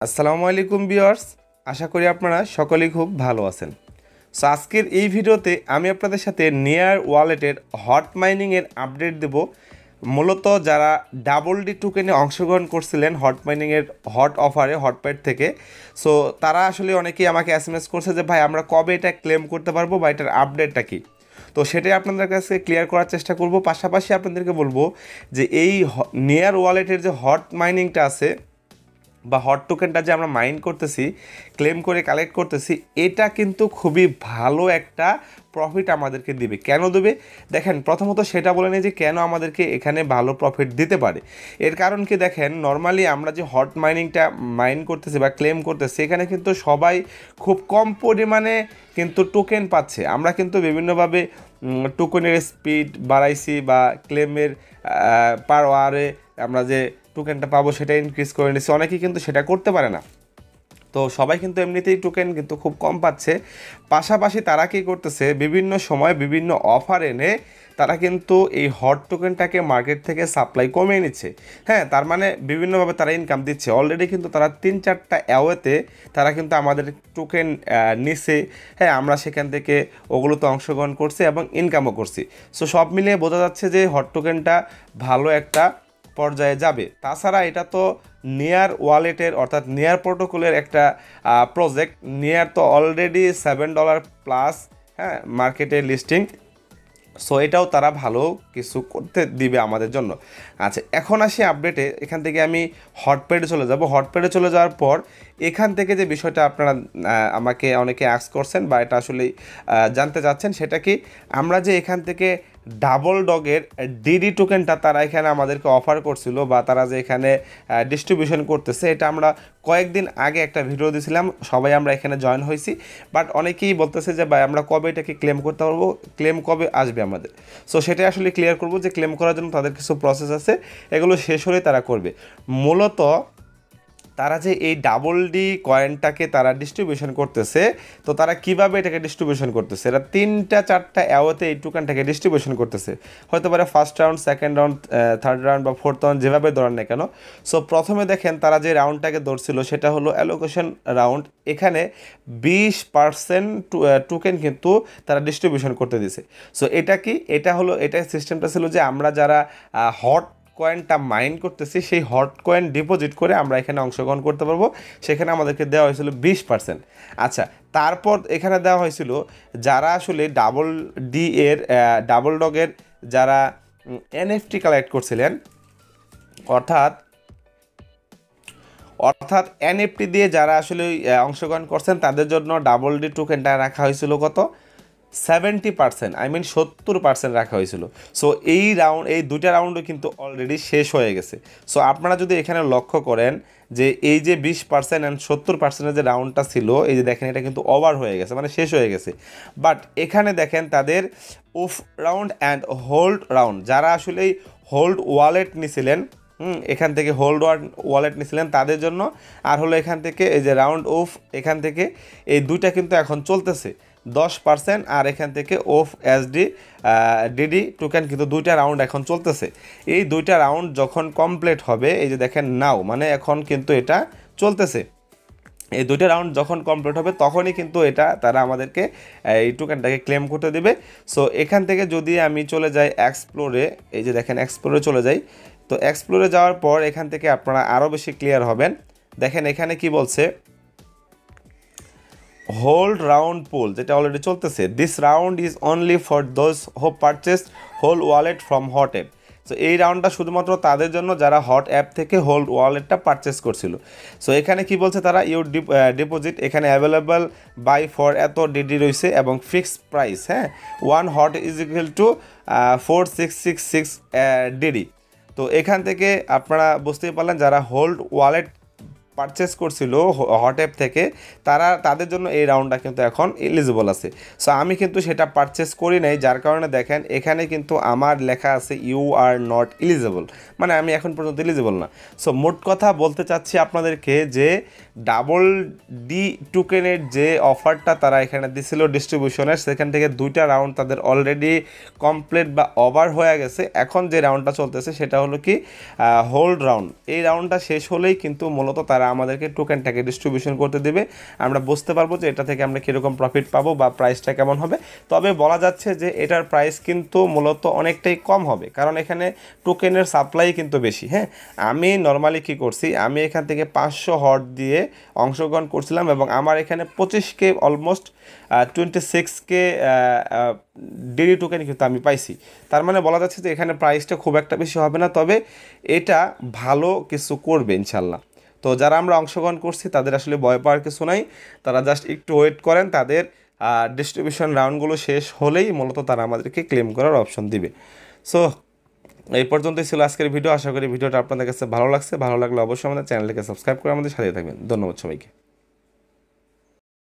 আসসালামু আলাইকুম ভিউয়ার্স, আশা করি আপনারা সকলেই খুব ভালো আছেন। সো আজকের এই ভিডিওতে আমি আপনাদের সাথে নিয়ার ওয়ালেটের হট মাইনিংয়ের আপডেট দেব। মূলত যারা ডাবল ডি টোকেনে অংশগ্রহণ করছিলেন হট মাইনিংয়ের হট অফারে হটপ্যাড থেকে, সো তারা আসলে অনেকেই আমাকে এসএমএস করছে যে ভাই আমরা কবে এটা ক্লেম করতে পারবো বা এটার আপডেটটা কী। তো সেটাই আপনাদের কাছে ক্লিয়ার করার চেষ্টা করব। পাশাপাশি আপনাদেরকে বলবো যে এই নিয়ার ওয়ালেটের যে হট মাইনিংটা আছে বা হট টোকেনটা যে আমরা মাইন করতেছি, ক্লেম করে কালেক্ট করতেছি, এটা কিন্তু খুবই ভালো একটা প্রফিট আমাদেরকে দিবে। কেন দেবে দেখেন, প্রথমত সেটা বলে নিই যে কেন আমাদেরকে এখানে ভালো প্রফিট দিতে পারে। এর কারণ কি দেখেন, নর্মালি আমরা যে হট মাইনিংটা মাইন করতেছি বা ক্লেম করতেছি, এখানে কিন্তু সবাই খুব কম পরিমাণে কিন্তু টোকেন পাচ্ছে। আমরা কিন্তু বিভিন্নভাবে টোকেনের স্পিড বাড়াইছি বা ক্লেমের পার আওয়ারে আমরা যে টোকেনটা পাবো সেটা ইনক্রিজ করে নিচ্ছে। অনেকেই কিন্তু সেটা করতে পারে না, তো সবাই কিন্তু এমনিতেই টোকেন কিন্তু খুব কম পাচ্ছে। পাশাপাশি তারা কী করতেছে, বিভিন্ন সময় বিভিন্ন অফার এনে তারা কিন্তু এই হট টোকেনটাকে মার্কেট থেকে সাপ্লাই কমিয়ে নিচ্ছে। হ্যাঁ, তার মানে বিভিন্নভাবে তারা ইনকাম দিচ্ছে। অলরেডি কিন্তু তারা 3-4টা অ্যাওয়েতে তারা কিন্তু আমাদের টোকেন নিচ্ছে। হ্যাঁ, আমরা সেখান থেকে ওগুলোতে অংশগ্রহণ করছি এবং ইনকামও করছি। সো সব মিলিয়ে বোঝা যাচ্ছে যে হট টোকেনটা ভালো একটা পর্যায়ে যাবে। তাছাড়া এটা তো নিয়ার ওয়ালেটের অর্থাৎ নিয়ার প্রোটোকলের একটা প্রজেক্ট। নিয়ার তো অলরেডি $7 প্লাস, হ্যাঁ, মার্কেটে লিস্টিং। সো এটাও তারা ভালো কিছু করতে দিবে আমাদের জন্য। আচ্ছা, এখন আসি আপডেটে। এখান থেকে আমি হটপ্যাডে চলে যাব। হটপ্যাডে চলে যাওয়ার পর এখান থেকে যে বিষয়টা আপনারা আমাকে অনেকে আস্ক করছেন বা এটা আসলে জানতে চাচ্ছেন, সেটা কি, আমরা যে এখান থেকে ডাবল ডগের ডিডি টোকেনটা তারা এখানে আমাদেরকে অফার করছিল বা তারা যে এখানে ডিস্ট্রিবিউশন করতেছে, এটা আমরা কয়েকদিন আগে একটা ভিডিও দিয়েছিলাম, সবাই আমরা এখানে জয়েন হয়েছি। বাট অনেকেই বলতেছে যে ভাই আমরা কবে এটাকে ক্লেম করতে পারবো, ক্লেম কবে আসবে আমাদের। সো সেটাই আসলে ক্লিয়ার করবো যে ক্লেম করার জন্য তাদের কিছু প্রসেস আছে, এগুলো শেষ হলে তারা করবে। মূলত তারা যে এই ডাবল ডি কয়েনটাকে তারা ডিস্ট্রিবিউশন করতেছে, তো তারা কিভাবে এটাকে ডিস্ট্রিবিউশন করতেছে, এরা 3-4টা অ্যাওয়েতে এই টোকেনটাকে ডিস্ট্রিবিউশন করতেছে। হয়তো পারে first round, second round, third round বা ফোর্থ রাউন্ড, যেভাবে ধরেন না কেন। সো প্রথমে দেখেন তারা যে রাউন্ডটাকে ধরছিল সেটা হলো অ্যালোকেশন রাউন্ড। এখানে 20% টোকেন কিন্তু তারা ডিস্ট্রিবিউশন করতে দিছে। সো এটা কি, এটা হলো, এটা সিস্টেমটা ছিল যে আমরা যারা হট কয়েনটা মাইন করতেছি, সেই হট কয়েন ডিপোজিট করে আমরা এখানে অংশগ্রহণ করতে পারবো। সেখানে আমাদেরকে দেওয়া হয়েছিল 20%। আচ্ছা, তারপর এখানে দেওয়া হয়েছিল যারা আসলে ডাবল ডি এর ডাবল ডগের যারা এনএফটি কালেক্ট করছিলেন, অর্থাৎ অর্থাৎ এনএফটি দিয়ে যারা আসলে অংশগ্রহণ করছেন, তাদের জন্য ডাবল ডি টোকেনটা রাখা হয়েছিল কত, 70%, আই মিন 70% রাখা হয়েছিল। সো এই দুইটা রাউন্ডও কিন্তু অলরেডি শেষ হয়ে গেছে। সো আপনারা যদি এখানে লক্ষ্য করেন যে এই যে 20% অ্যান্ড 70%-এর যে রাউন্ডটা ছিল, এই যে দেখেন এটা কিন্তু ওভার হয়ে গেছে, মানে শেষ হয়ে গেছে। বাট এখানে দেখেন তাদের of round and hold round, যারা আসলে হোল্ড ওয়ালেট নিছিলেন, এখান থেকে হোল্ড ওয়ালেট নিছিলেন তাদের জন্য, আর হলো এখান থেকে এই যে রাউন্ড অফ, এখান থেকে এই দুইটা কিন্তু এখন চলতেছে 10%, আর এখান থেকে অফ এসডি ডিডি টোকেন কিন্তু দুইটা রাউন্ড এখন চলতেছে। এই দুইটা রাউন্ড যখন কমপ্লিট হবে, এই যে দেখেন নাও, মানে এখন কিন্তু এটা চলতেছে। এই দুইটা রাউন্ড যখন কমপ্লিট হবে তখনই কিন্তু এটা তারা আমাদেরকে এই টোকেনটাকে ক্লেম করতে দেবে। সো এখান থেকে যদি আমি চলে যাই এক্সপ্লোরে, এই যে দেখেন এক্সপ্লোরে চলে যাই, তো এক্সপ্লোরে যাওয়ার পর এখান থেকে আপনারা আরও বেশি ক্লিয়ার হবেন। দেখেন এখানে কি বলছে, হোল্ড রাউন্ড পুল, যেটা অলরেডি চলতেছে, this round is only for those who purchased hole wallet from hot app. So এই রাউন্ডটা শুধুমাত্র তাদের জন্য যারা হট অ্যাপ থেকে হোল্ড ওয়ালেটটা পারচেস করছিল। সো এখানে কি বলছে তারা, ইউর ডিপোজিট এখানে অ্যাভেলেবল বাই ফর এত ডিডি রয়েছে এবং ফিক্সড প্রাইস, হ্যাঁ, 1 hot is equal to 4666 DD. তো এখান থেকে আপনারা বুঝতেই পারলেন যারা হোল্ড ওয়ালেট পারচেস করছিল হট অ্যাপ থেকে, তাদের জন্য এই রাউন্ডটা কিন্তু এখন এলিজিবল আছে। সো আমি কিন্তু সেটা পারচেস করি নাই, যার কারণে দেখেন এখানে কিন্তু আমার লেখা আছে ইউ আর নট এলিজিবল, মানে আমি এখন পর্যন্ত এলিজিবল না। সো মোট কথা বলতে চাচ্ছি আপনাদেরকে যে ডাবল ডি টোকেনের যে অফারটা তারা এখানে দিছিল ডিস্ট্রিবিউশনের, সেখান থেকে দুইটা রাউন্ড তাদের অলরেডি কমপ্লিট বা ওভার হয়ে গেছে। এখন যে রাউন্ডটা চলতেছে সেটা হলো কি হোল্ড রাউন্ড। এই রাউন্ডটা শেষ হলেই কিন্তু মূলত তারা তারা আমাদেরকে টোকেনটাকে ডিস্ট্রিবিউশন করতে দেবে, আমরা বুঝতে পারবো যে এটা থেকে আমরা কীরকম প্রফিট পাবো বা প্রাইসটা কেমন হবে। তবে বলা যাচ্ছে যে এটার প্রাইস কিন্তু মূলত অনেকটাই কম হবে, কারণ এখানে টোকেনের সাপ্লাই কিন্তু বেশি। হ্যাঁ, আমি নর্মালি কী করছি, আমি এখান থেকে 500 হট দিয়ে অংশগ্রহণ করছিলাম এবং আমার এখানে 25K almost 26K daily token কিন্তু আমি পাইছি। তার মানে বলা যাচ্ছে যে এখানে প্রাইসটা খুব একটা বেশি হবে না, তবে এটা ভালো কিছু করবে ইনশাল্লাহ। তো যারা আমরা অংশগ্রহণ করছি তাদের আসলে ভয় পাওয়ার কিছু নাই, তারা জাস্ট একটু ওয়েট করেন, তাদের ডিস্ট্রিবিউশন রাউন্ডগুলো শেষ হলেই মূলত তারা আমাদেরকে ক্লেম করার অপশন দিবে। সো এই পর্যন্তই ছিল আজকের ভিডিও। আশা করি ভিডিওটা আপনাদের কাছে ভালো লাগছে। ভালো লাগলে অবশ্যই আমাদের চ্যানেলটিকে সাবস্ক্রাইব করে আমাদের সাথে থাকবেন। ধন্যবাদ সবাইকে।